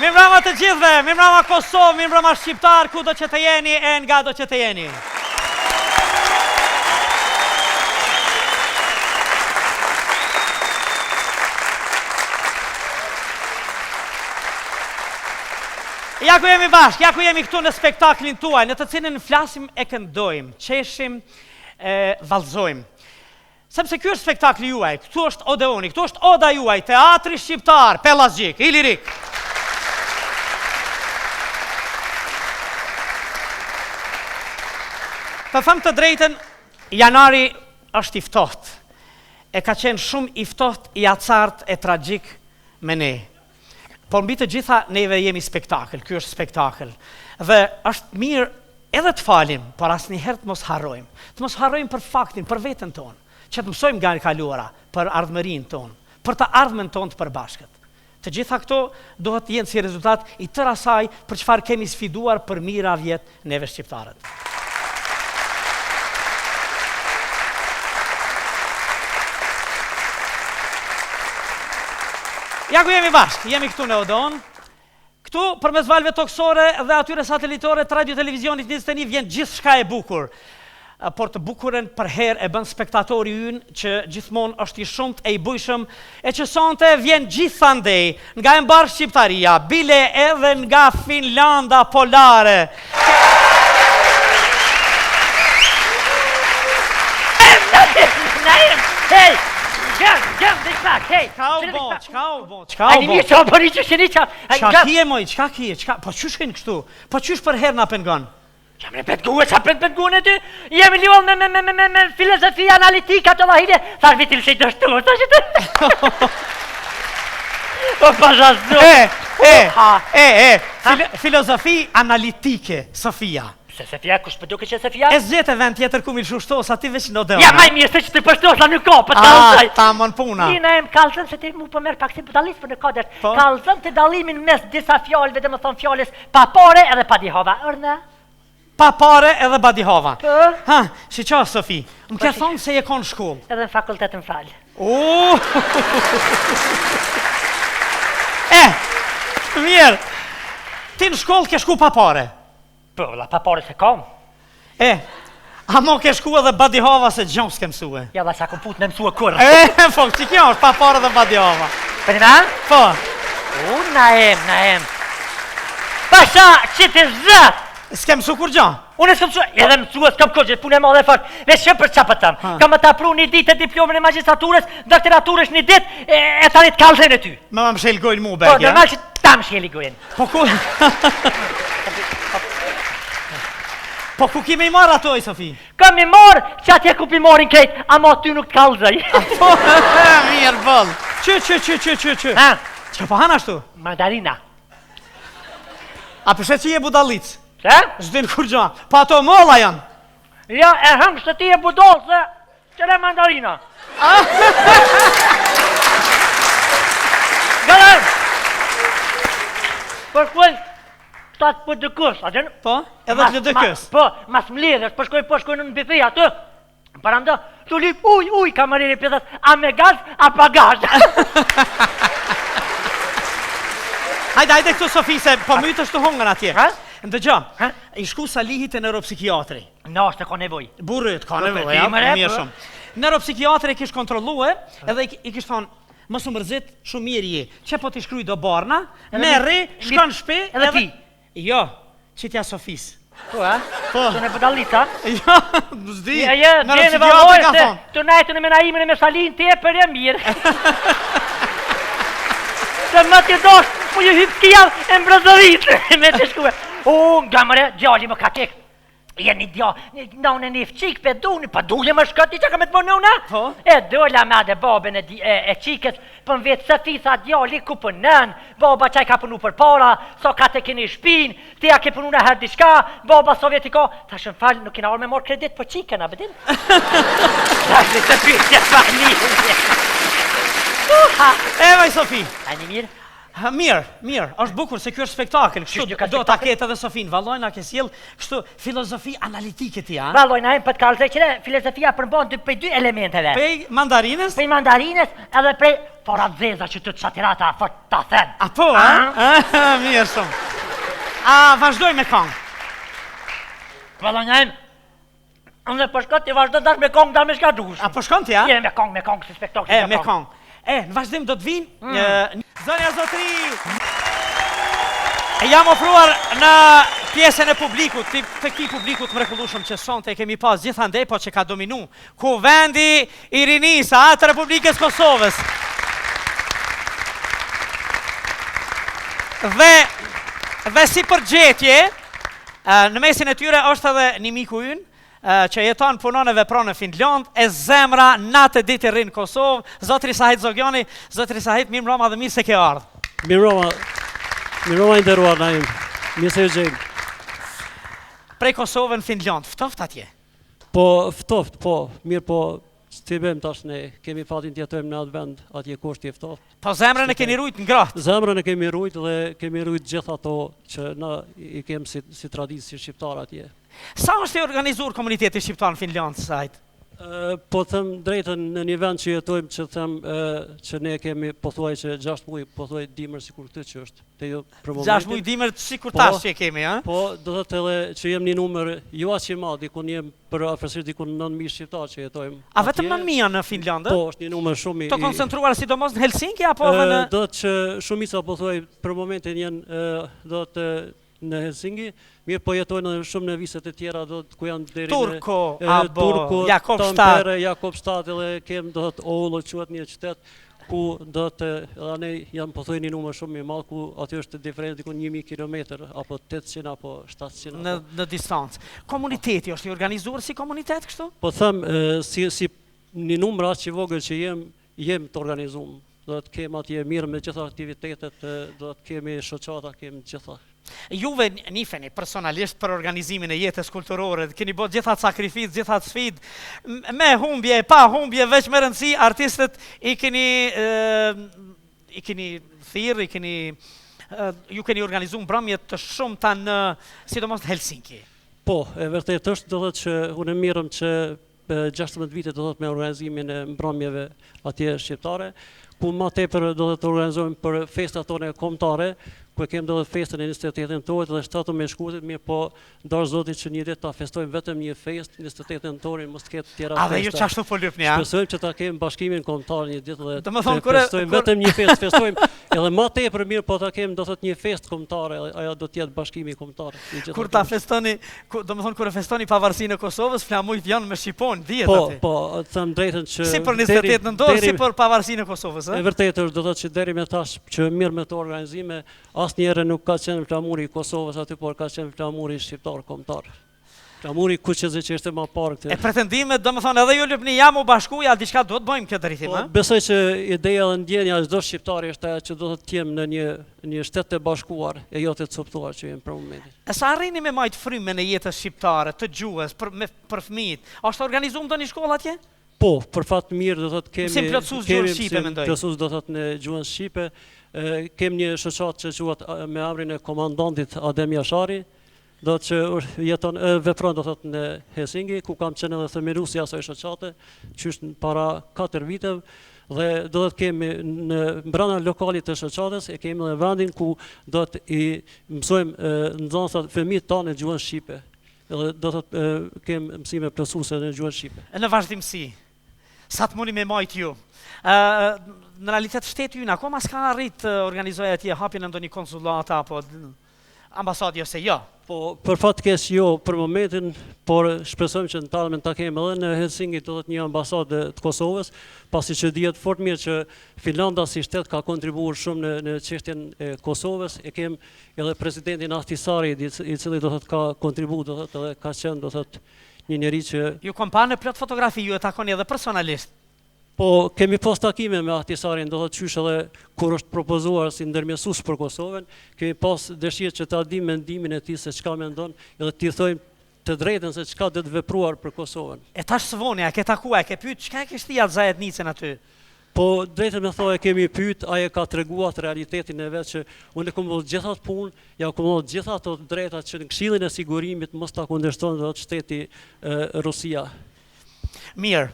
Mirëmbrëma të gjithëve, mirëmbrëma Kosovë, mirëmbrëma Shqiptar, ku do që të jeni e nga do që të jeni. Ja ku jemi bashkë, ja ku jemi këtu në spektaklin tuaj, në të cilin flasim e këndojmë, qeshim, vallëzojmë. Sepse ky është spektakli juaj, këtu është Odeoni, këtu është Oda juaj, teatri shqiptar, Pellazgjik, Ilirik. Të them të drejtën, janari është i ftohtë. E ka qenë shumë i ftohtë, i acart e tragjik me ne. Por mbi të gjitha neve jemi spektakël, ky është spektakël. Dhe është mirë edhe të falim, por asnjëherë të mos harrojmë. Të mos harrojmë për faktin, për veten tonë, që të mësojmë nga e kaluara, për ardhmërinë tonë, për të ardhmen tonë të përbashkët. Të gjitha këto duhet të jenë si rezultat i tërë asaj për çfarë kemi sfiduar për mira vjet neve shqiptarët. Ja ku jemi bashkë, jemi këtu në Odon. Këtu përmes valve toksore dhe atyre satelitore të radio televizionit 21 vjen gjithçka e bukur. Por të bukurën për herë e bën spektatori ynë që gjithmonë është i shumt e i bujshëm e që sonte vjen gjithandej nga e mbar Shqiptaria, bile edhe nga Finlanda polare. Hej! Gjëm, dhe shpak, hej! Qka u bo? Mirë që o bëri që shini që... Qka kije, moj, qka kije? Po qysh kënë kështu? Po qysh për herë na pengon? Qam në petguë, qa petguën e ty? Jemi lion me filozofia analitika të lahine. Thash vitil që i dështu, thash i të... O pashazdu! Filozofi analitike, Sofia. Se Sofia, kush për duke që Sofia? E zgjete vend tjetër ku mi lëshushtos, ati veç në Odeon. Ja, maj mirë, se që të përshtosa në ko, për talësaj. Ta mon puna. Nina e më kalëzën, se ti mu për merë pak si për dalis për në kodert. Kalëzën të dalimin mes disa fjallëve, dhe më thonë fjallës, pa pare edhe pa dihova. Ërna? Pa pare edhe pa dihova. Po? Ha, si qa, Sofi, më ke thonë se je konë shkollë. Edhe në fakultetën falë. Mirë, ti në shkollë ke shku pa pare. Po, la pa pare se kam. A mo ke shku edhe badihova se gjonë s'ke mësue. Ja, dhe sa kom put me mësue kërë. Po, që kjo është pa pare dhe badihova. Për një? Po. Na em. Pasha, që të zëtë. S'ke mësu kur gjo? Unë s'kem mësue, edhe mësue s'kem kërgjë, punë e madhe fakt. Vesh që për qa pëtëm. Kam të apru një ditë e diplomën e magistraturës, doktoraturës një ditë, e tanit kalëzën e ty. Me më shëllgojnë mu, Po, Bergja. normal që ta më shëllgojnë. Po ku kime i marrë ato, Sofi? Kam i marrë që atje ku pi marrin krejt, ama ty nuk t'kallëzaj. Mirë bëllë. Që. Ha? Që po hanë ashtu? Mandarina. A përshet që je budalic? Se? Zdin kur gjo. Pa ato molla janë. Ja, e hëmë se ti e budol se qëre mandarina. Gëllëm! Përshkojnë, tatë për dëkës, a gjenë? Po, edhe të dëkës. Po, mas mledhës, përshkojnë në bifi atë. Paranda, të lip uj, kamariri pjesës, a me gaz, a pa gaz. Hajde këtu, Sofi, se po mytë është të hongën atje. Ha? Ndëgjo, i shku salihit e neuropsikiatri. No, se ka nevoj. Burrit, ka nevoj, ja, mirë shumë. Neuropsikiatri kish kontrolue, edhe i kish thonë, mos u mërzit, shumë mirë je. Që po t'i shkruj do barna, merri, shkon shpi, edhe ti. Jo, qitja Sofis. Po, a? Po. Të në budalita? Jo, zdi, neuropsikiatri ka thonë. Të najtë në menaimin e me salin, ti e për e mirë. Se më të dosh, mu ju hypë t'kia e mbrëzërit, me të shkuve. Nga mëre, djali më ka tek. Jeni në unë një fqik për duni, pa duje më shkëti që ka me të bënë una? Po? E dolla me adhe babën e qikës, për më vetë Sofi tha djali ku për nën, baba qaj ka punu për para, so ka të keni shpin, ti a ke punu në herë diçka, baba sovjeti ka, ta shën falë, nuk kena orë me morë kredit për qikën, a bedin? Ta shën të pyjtje familje. E vaj Sofi. A një mirë? Mirë, është bukur se kjo është spektakël, kështu do ta ketë edhe Sofin, valloj na ke sjell kështu filozofi analitike ti, ha? Valloj na për të kallëzoj që filozofia përmban prej dy elementeve. Prej mandarinës? Prej mandarinës edhe prej foradzeza që të çatirata fort ta them. A po, ha? Mirë shumë. A vazhdoj me këngë. Valloj na unë po shkoj ti vazhdo dash me këngë, dash me shka dush. A po shkon ti, ha? Je me këngë si spektakël. Me këngë. Në vazhdim do të vinë zonja zotri. Jam ofruar në pjesën e publikut, të këtij publikut mrekullueshëm që sonte kemi pas gjithandej, po që ka dominu kuvendi i rinisë të Republikës Kosovës. Dhe si përgjetje, në mesin e tyre është edhe një miku ynë, që jeton, punon e vepron në Finland, e zemra natë ditë e rinë Kosovë, Zotri Sahit Zogjani. Zotri Sahit, mirë mbroma dhe mirë se ke ardhë. Mirë mbroma i nderuar Naim, mirë se u gjejmë. Prej Kosovë në Finland, ftoft atje? Po, ftoft, po, mirë po, si bëjmë tash ne, kemi fatin të jetojmë në atë vend, atje kushti e ftoft. Po zemrën e keni rujt në gratë? Zemrën e kemi rujt dhe kemi rujt gjithë ato që na i kemë si traditë si shqiptar atje. Sa është e organizuar komuniteti shqiptar në Finland sajt? Po them drejtën në një vend që jetojmë që them që ne kemi pothuaj që 6 muaj pothuaj dimër sikur këtë që është. Te jo për momentin. 6 muaj dimër sikur tash që kemi, ha? Po, do të thotë edhe që jem një numër jo aq i madh, dikun jem për afërsisht dikun 9000 shqiptar që jetojmë. A vetëm 9000 në Finland? Po, është një numër shumë i. Të koncentruar sidomos në Helsinki apo në do të që shumica pothuaj për momentin janë do të në Helsinki, mirë po jetojnë shumë në viset e tjera ku janë deri Turku, apo Jakobstad. Jakobstad edhe kem do të Oulu quhet një qytet ku do të ne janë pothuaj një numër shumë i madh ku aty është diferencë diku 1000 kilometër apo 800 apo 700 në distancë. Komuniteti është i organizuar si komunitet kështu? Po them si një numër aq i vogël që jem të organizuar. Do të kemi atje mirë me gjitha aktivitetet, do të kemi shoqata, kemi gjitha. Juve nifeni personalisht për organizimin e jetës kulturore, keni bërë gjitha sakrificë, gjitha sfidë, me humbje, pa humbje, veç me rëndësi, artistët i keni thirrë, ju keni organizuar mbrëmje të shumta në sidomos në Helsinki. Po, e vërtet është do të thotë që unë mirëm që 16 vite do të thotë me organizimin e mbrëmjeve atje shqiptare, ku më tepër do të organizojmë për festat tona kombëtare, ku kemi do të festën e 28 nëntorit dhe 17 shkurtit, mirë po dorë Zotit që një ditë ta festojmë vetëm një festë 28 nëntorin, mos të ketë tjera festa. A dhe ju çashtu po lypni, ha? Shpresojmë që ta kemi bashkimin kombëtar një ditë dhe të festojmë vetëm një festë, festojmë edhe më tepër mirë po ta kemi do thotë një festë kombëtare, ajo do të jetë bashkimi kombëtar. Kur ta festoni, domethënë kur e festoni pavarësinë e Kosovës, flamujt janë me shqipon, dihet aty. Po, them drejtën që si për 28 nëntor, si për pavarësinë e Kosovës, ë? E vërtetë është do thotë që deri me tash që mirë me të organizime, asnjëherë nuk ka qenë flamuri i Kosovës aty, por ka qenë flamuri shqiptar kombëtar. Flamuri kuçëzë që ishte më parë këtë. E pretendimet, domethënë edhe ju lypni jam u bashkuja, diçka duhet bëjmë këtë drejtim, ë? Besoj që ideja dhe ndjenja e çdo shqiptari është ajo që do të jem në një shtet të bashkuar e jo të coptuar që jemi për momentin. E sa arrini me majt frymën e jetës shqiptare, të gjuhës, për fëmijët? Është organizuar ndonjë shkollë atje? Po, për fat mirë do thotë kemi plotësues gjuhën shqipe mendoj. Plotësues do thotë në gjuhën shqipe. Kem një shoqat që quhet me emrin e komandantit Adem Jashari, do të që jeton vepron do thotë në Helsinki, ku kam qenë edhe themeluesi i asaj shoqate, që është para 4 viteve, dhe do të kemi në brenda lokalit të shoqatës e kemi edhe vendin ku do të i mësojmë nxënësat fëmijët tonë në gjuhën shqipe. Edhe do të kemi mësime plotësuese në gjuhën shqipe. Në vazhdimsi, sa të mundi me majt ju? Në realitet shteti ynë akoma s'ka arrit të organizojë atje hapjen e ndonjë konsullata apo ambasadë ose jo. Po, për fat keq jo për momentin, por shpresojmë që në talmen ta kemi edhe në Helsinki do të një ambasadë të Kosovës, pasi që dihet fort mirë që Finlanda si shtet ka kontribuar shumë në çështjen e Kosovës, e kem edhe presidentin Ahtisaari i cili do thotë ka kontribuar, do thotë edhe ka qenë do thotë një njerëz që Ju kom parë në plot fotografi, ju e takoni edhe personalisht. po kemi pas takime me Ahtisaarin, do thotë qysh edhe kur është propozuar si ndërmjetësues për Kosovën, kemi pas dëshirë që ta dim mendimin e tij se çka mendon, edhe t'i thojmë të drejtën se çka do të vepruar për Kosovën. E tash së voni, a ke takuar, ke pyet çka ke shtia Zajednicën aty? Po drejtën me thojë kemi pyet, ai e ka treguar realitetin e vet që unë e kam bërë gjithat punë, ja kam bërë gjitha ato drejtat që në Këshillin e Sigurimit mos ta kundërshton do të shteti Rusia. Mirë,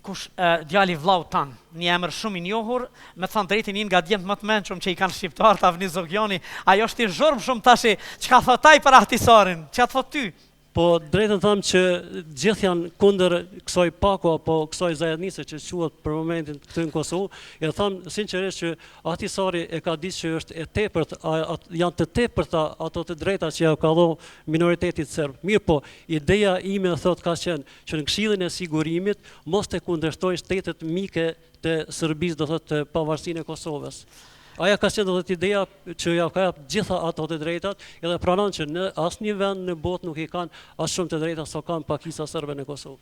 kush djali vllaut tan, një emër shumë i njohur, me thënë drejtin një nga djemt më të mençur që i kanë shqiptar Avni Zogjani, ajo është i zhurmë shumë tash, çka thot ai për Ahtisaarin? Ç'a thot ty? Po drejtën thamë që gjithë janë kundër kësaj pako apo kësaj zajednice që quhet për momentin këtu në Kosovë. E thamë sinqerisht që Ahtisaari e ka ditë që është e tepërt, janë të tepërta ato të drejta që ja ka dhënë minoritetit serb. Mirë po, ideja ime thot ka qenë që në Këshillin e Sigurimit mos të kundërshtojnë shtetet mike të Serbisë, do thotë pavarësinë e Kosovës. Aja ka qenë do të ideja që ja ka jap gjitha ato të drejtat, edhe pranon që në asnjë vend në botë nuk i kanë as shumë të drejta sa kanë pakisa serbe në Kosovë.